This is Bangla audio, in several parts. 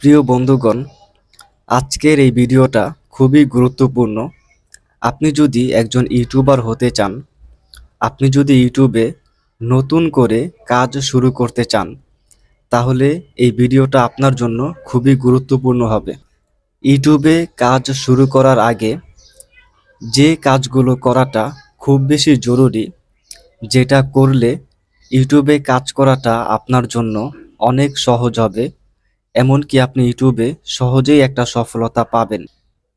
প্রিয় বন্ধুগণ, আজকের এই ভিডিওটা খুবই গুরুত্বপূর্ণ। আপনি যদি একজন ইউটিউবার হতে চান, আপনি যদি ইউটিউবে নতুন করে কাজ শুরু করতে চান, তাহলে এই ভিডিওটা আপনার জন্য খুবই গুরুত্বপূর্ণ হবে। ইউটিউবে কাজ শুরু করার আগে যে কাজগুলো করাটা খুব বেশি জরুরি, যেটা করলে ইউটিউবে কাজ করাটা আপনার জন্য অনেক সহজ হবে, এমনকি আপনি ইউটিউবে সহজেই একটা সফলতা পাবেন।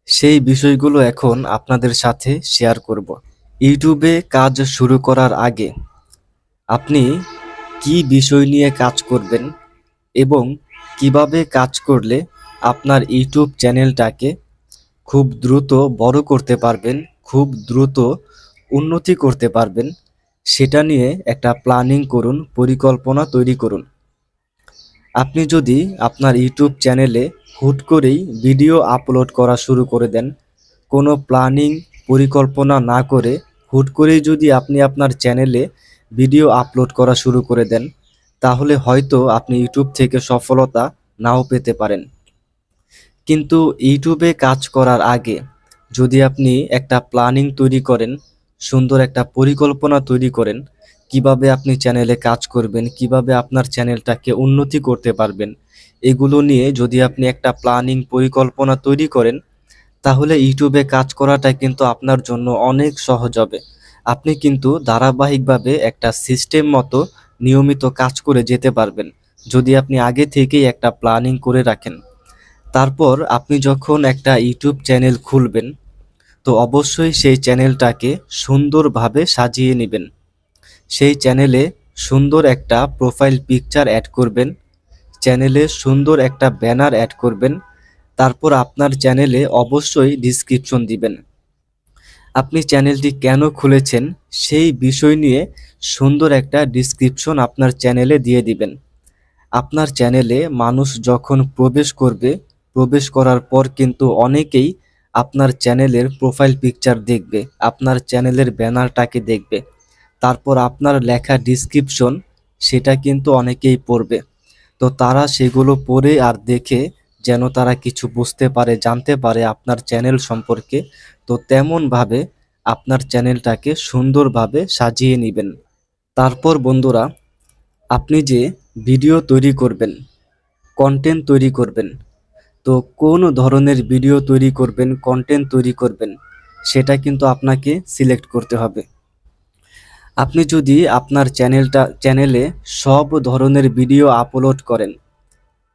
সেই বিষয়গুলো এখন আপনাদের সাথে শেয়ার করব। ইউটিউবে কাজ শুরু করার আগে আপনি কি বিষয় নিয়ে কাজ করবেন এবং কিভাবে কাজ করলে আপনার ইউটিউব চ্যানেলটাকে খুব দ্রুত বড় করতে পারবেন, খুব দ্রুত উন্নতি করতে পারবেন, সেটা নিয়ে একটা প্ল্যানিং করুন, পরিকল্পনা তৈরি করুন। আপনি যদি আপনার ইউটিউব চ্যানেলে হুট করেই ভিডিও আপলোড করা শুরু করে দেন, কোনো প্ল্যানিং পরিকল্পনা না করে হুট করেই যদি আপনি আপনার চ্যানেলে ভিডিও আপলোড করা শুরু করে দেন, তাহলে হয়তো আপনি ইউটিউব থেকে সফলতা নাও পেতে পারেন। কিন্তু ইউটিউবে কাজ করার আগে যদি আপনি একটা প্ল্যানিং তৈরি করেন, সুন্দর একটা পরিকল্পনা তৈরি করেন, কিভাবে আপনি চ্যানেলে কাজ করবেন, কিভাবে আপনার চ্যানেলটাকে উন্নতি করতে পারবেন, এগুলো নিয়ে যদি আপনি একটা প্ল্যানিং পরিকল্পনা তৈরি করেন, তাহলে ইউটিউবে কাজ করাটা কিন্তু আপনার জন্য অনেক সহজ হবে। আপনি কিন্তু ধারাবাহিকভাবে একটা সিস্টেম মতো নিয়মিত কাজ করে যেতে পারবেন, যদি আপনি আগে থেকেই একটা প্ল্যানিং করে রাখেন। তারপর আপনি যখন একটা ইউটিউব চ্যানেল খুলবেন, তো অবশ্যই সেই চ্যানেলটাকে সুন্দরভাবে সাজিয়ে নেবেন। সেই চ্যানেলে সুন্দর একটা প্রোফাইল পিকচার অ্যাড করবেন, চ্যানেলে সুন্দর একটা ব্যানার অ্যাড করবেন। তারপর আপনার চ্যানেলে অবশ্যই ডিসক্রিপশন দিবেন। আপনি চ্যানেলটি কেন খুলেছেন সেই বিষয় নিয়ে সুন্দর একটা ডিসক্রিপশন আপনার চ্যানেলে দিয়ে দিবেন। আপনার চ্যানেলে মানুষ যখন প্রবেশ করবে, প্রবেশ করার পর কিন্তু অনেকেই আপনার চ্যানেলের প্রোফাইল পিকচার দেখবে, আপনার চ্যানেলের ব্যানারটাকে দেখবে। তারপর আপনার লেখা ডিসক্রিপশন সেটা কিন্তু অনেকেই পড়বে। তো তারা সেগুলো পড়ে আর দেখে যেন তারা কিছু বুঝতে পারে, জানতে পারে আপনার চ্যানেল সম্পর্কে। তো তেমনভাবে আপনার চ্যানেলটাকে সুন্দরভাবে সাজিয়ে নেবেন। তারপর বন্ধুরা, আপনি যে ভিডিও তৈরি করবেন, কন্টেন্ট তৈরি করবেন, তো কোন ধরনের ভিডিও তৈরি করবেন, কন্টেন্ট তৈরি করবেন, সেটা কিন্তু আপনাকে সিলেক্ট করতে হবে। আপনি যদি আপনার চ্যানেলে সব ধরনের ভিডিও আপলোড করেন,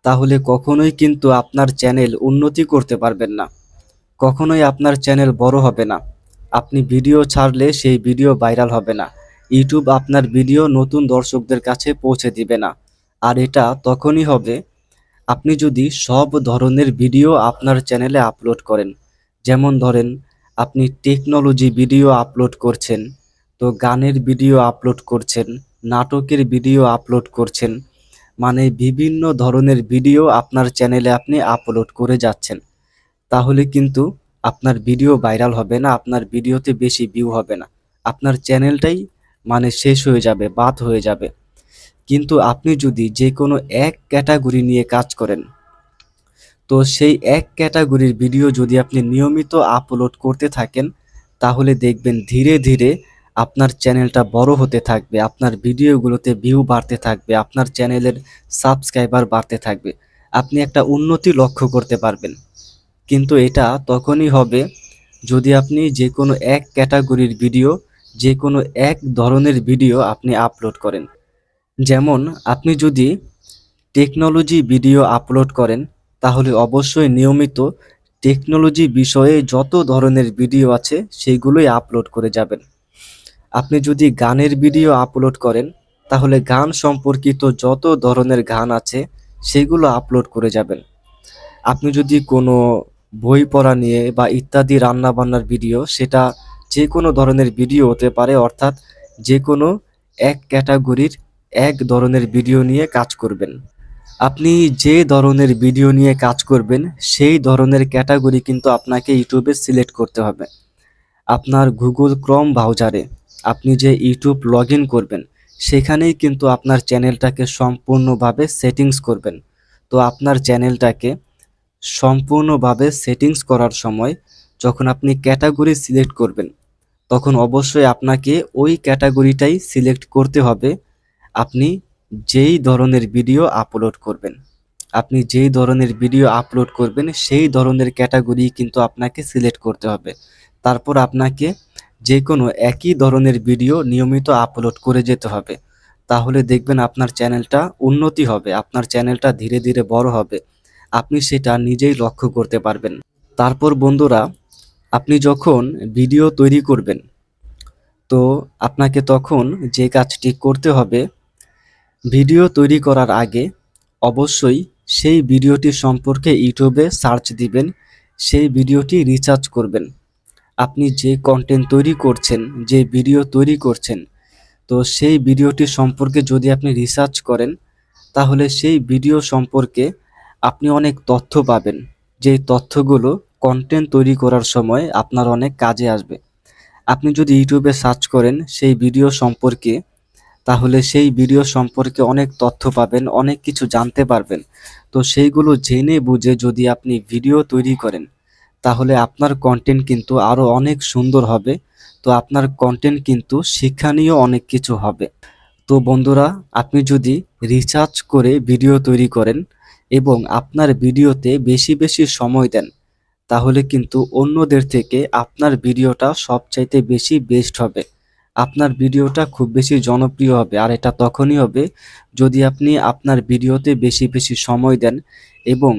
তাহলে কখনোই কিন্তু আপনার চ্যানেল উন্নতি করতে পারবেন না, কখনোই আপনার চ্যানেল বড় হবে না। আপনি ভিডিও ছাড়লে সেই ভিডিও ভাইরাল হবে না, ইউটিউব আপনার ভিডিও নতুন দর্শকদের কাছে পৌঁছে দিবে না। আর এটা তখনই হবে আপনি যদি সব ধরনের ভিডিও আপনার চ্যানেলে আপলোড করেন। যেমন ধরেন, আপনি টেকনোলজি ভিডিও আপলোড করছেন, তো গানের ভিডিও আপলোড করছেন, নাটকের ভিডিও আপলোড করছেন, মানে বিভিন্ন ধরনের ভিডিও আপনার চ্যানেলে আপনি আপলোড করে যাচ্ছেন, তাহলে কিন্তু আপনার ভিডিও ভাইরাল হবে না, আপনার ভিডিওতে বেশি ভিউ হবে না, আপনার চ্যানেলটাই মানে শেষ হয়ে যাবে, বাদ হয়ে যাবে। কিন্তু আপনি যদি যে কোনো এক ক্যাটাগরি নিয়ে কাজ করেন, তো সেই এক ক্যাটাগরির ভিডিও যদি আপনি নিয়মিত আপলোড করতে থাকেন, তাহলে দেখবেন ধীরে ধীরে আপনার চ্যানেলটা বড় হতে থাকবে, আপনার ভিডিওগুলোতে ভিউ বাড়তে থাকবে, আপনার চ্যানেলের সাবস্ক্রাইবার বাড়তে থাকবে, আপনি একটা উন্নতি লক্ষ্য করতে পারবেন। কিন্তু এটা তখনই হবে যদি আপনি যে কোনো এক ক্যাটাগরির ভিডিও, যে কোনো এক ধরনের ভিডিও আপনি আপলোড করেন। যেমন আপনি যদি টেকনোলজি ভিডিও আপলোড করেন, তাহলে অবশ্যই নিয়মিত টেকনোলজি বিষয়ে যত ধরনের ভিডিও আছে সেইগুলোই আপলোড করে যাবেন। আপনি যদি গানের ভিডিও আপলোড করেন, তাহলে গান সম্পর্কিত যত ধরনের গান আছে সেগুলো আপলোড করে যাবেন। আপনি যদি কোনো বই পড়া নিয়ে বা ইত্যাদি রান্নাবান্নার ভিডিও, সেটা যে কোনো ধরনের ভিডিও হতে পারে, অর্থাৎ যে কোনো এক ক্যাটাগরির এক ধরনের ভিডিও নিয়ে কাজ করবেন। আপনি যে ধরনের ভিডিও নিয়ে কাজ করবেন সেই ধরনের ক্যাটাগরি কিন্তু আপনাকে ইউটিউবে সিলেক্ট করতে হবে। আপনার গুগল ক্রোম ব্রাউজারে আপনি যে ইউটিউব লগ ইন করবেন, সেখানেই কিন্তু আপনার চ্যানেলটাকে সম্পূর্ণভাবে সেটিংস করবেন। তো আপনার চ্যানেলটাকে সম্পূর্ণভাবে সেটিংস করার সময় যখন আপনি ক্যাটাগরি সিলেক্ট করবেন, তখন অবশ্যই আপনাকে ওই ক্যাটাগরিটাই সিলেক্ট করতে হবে। আপনি যেই ধরনের ভিডিও আপলোড করবেন, আপনি যেই ধরনের ভিডিও আপলোড করবেন সেই ধরনের ক্যাটাগরি কিন্তু আপনাকে সিলেক্ট করতে হবে। তারপর আপনাকে যে কোনো একই ধরনের ভিডিও নিয়মিত আপলোড করে যেতে হবে। তাহলে দেখবেন আপনার চ্যানেলটা উন্নতি হবে, আপনার চ্যানেলটা ধীরে ধীরে বড় হবে, আপনি সেটা নিজেই লক্ষ্য করতে পারবেন। তারপর বন্ধুরা, আপনি যখন ভিডিও তৈরি করবেন, তো আপনাকে তখন যে কাজটি করতে হবে, ভিডিও তৈরি করার আগে অবশ্যই সেই ভিডিওটি সম্পর্কে ইউটিউবে সার্চ দিবেন, সেই ভিডিওটি রিসার্চ করবেন। আপনি যে কন্টেন্ট তৈরি করছেন, যে ভিডিও তৈরি করছেন, তো সেই ভিডিওটি সম্পর্কে যদি আপনি রিসার্চ করেন, তাহলে সেই ভিডিও সম্পর্কে আপনি অনেক তথ্য পাবেন, যেই তথ্যগুলো কন্টেন্ট তৈরি করার সময় আপনার অনেক কাজে আসবে। আপনি যদি ইউটিউবে সার্চ করেন সেই ভিডিও সম্পর্কে, তাহলে সেই ভিডিও সম্পর্কে অনেক তথ্য পাবেন, অনেক কিছু জানতে পারবেন। তো সেইগুলো জেনে বুঝে যদি আপনি ভিডিও তৈরি করেন, তাহলে আপনার কন্টেন্ট কিন্তু আরও অনেক সুন্দর হবে। তো আপনার কন্টেন্ট কিন্তু শিক্ষণীয় অনেক কিছু হবে। তো বন্ধুরা, আপনি যদি রিসার্চ করে ভিডিও তৈরি করেন এবং আপনার ভিডিওতে বেশি বেশি সময় দেন, তাহলে কিন্তু অন্যদের থেকে আপনার ভিডিওটা সবচাইতে বেশি বেস্ট হবে। আপনার ভিডিওটা খুব বেশি জনপ্রিয় হবে, আর এটা তখনই হবে যদি আপনি আপনার ভিডিওতে বেশি বেশি সময় দেন এবং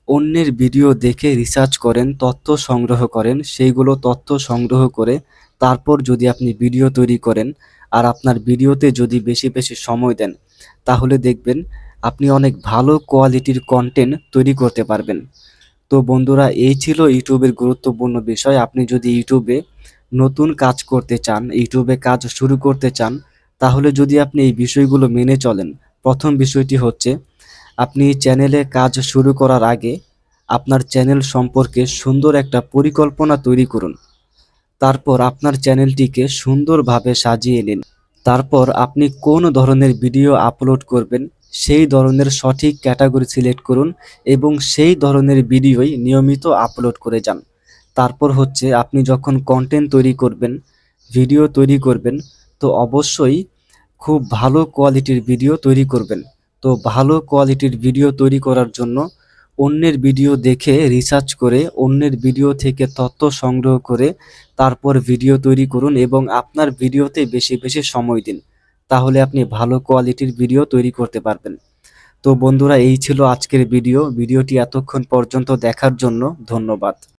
অন্যের ভিডিও দেখে রিসার্চ করেন, তথ্য সংগ্রহ করেন, সেইগুলো তথ্য সংগ্রহ করে তারপর যদি আপনি ভিডিও তৈরি করেন আর আপনার ভিডিওতে যদি বেশি বেশি সময় দেন, তাহলে দেখবেন আপনি অনেক ভালো কোয়ালিটির কন্টেন্ট তৈরি করতে পারবেন। তো বন্ধুরা, এই ছিল ইউটিউবের গুরুত্বপূর্ণ বিষয়। আপনি যদি ইউটিউবে নতুন কাজ করতে চান, ইউটিউবে কাজ শুরু করতে চান, তাহলে যদি আপনি এই বিষয়গুলো মেনে চলেন। প্রথম বিষয়টি হচ্ছে, আপনি চ্যানেলে কাজ শুরু করার আগে আপনার চ্যানেল সম্পর্কে সুন্দর একটা পরিকল্পনা তৈরি করুন। তারপর আপনার চ্যানেলটিকে সুন্দরভাবে সাজিয়ে নিন। তারপর আপনি কোন ধরনের ভিডিও আপলোড করবেন সেই ধরনের সঠিক ক্যাটাগরি সিলেক্ট করুন এবং সেই ধরনের ভিডিওই নিয়মিত আপলোড করে যান। তারপর হচ্ছে, আপনি যখন কন্টেন্ট তৈরি করবেন, ভিডিও তৈরি করবেন, তো অবশ্যই খুব ভালো কোয়ালিটির ভিডিও তৈরি করবেন। তো ভালো কোয়ালিটির ভিডিও তৈরি করার জন্য অন্যের ভিডিও দেখে রিসার্চ করে, অন্যের ভিডিও থেকে তথ্য সংগ্রহ করে তারপর ভিডিও তৈরি করুন এবং আপনার ভিডিওতে বেশি বেশি সময় দিন। তাহলে আপনি ভালো কোয়ালিটির ভিডিও তৈরি করতে পারবেন। তো বন্ধুরা, এই ছিল আজকের ভিডিওটি এতক্ষণ পর্যন্ত দেখার জন্য ধন্যবাদ।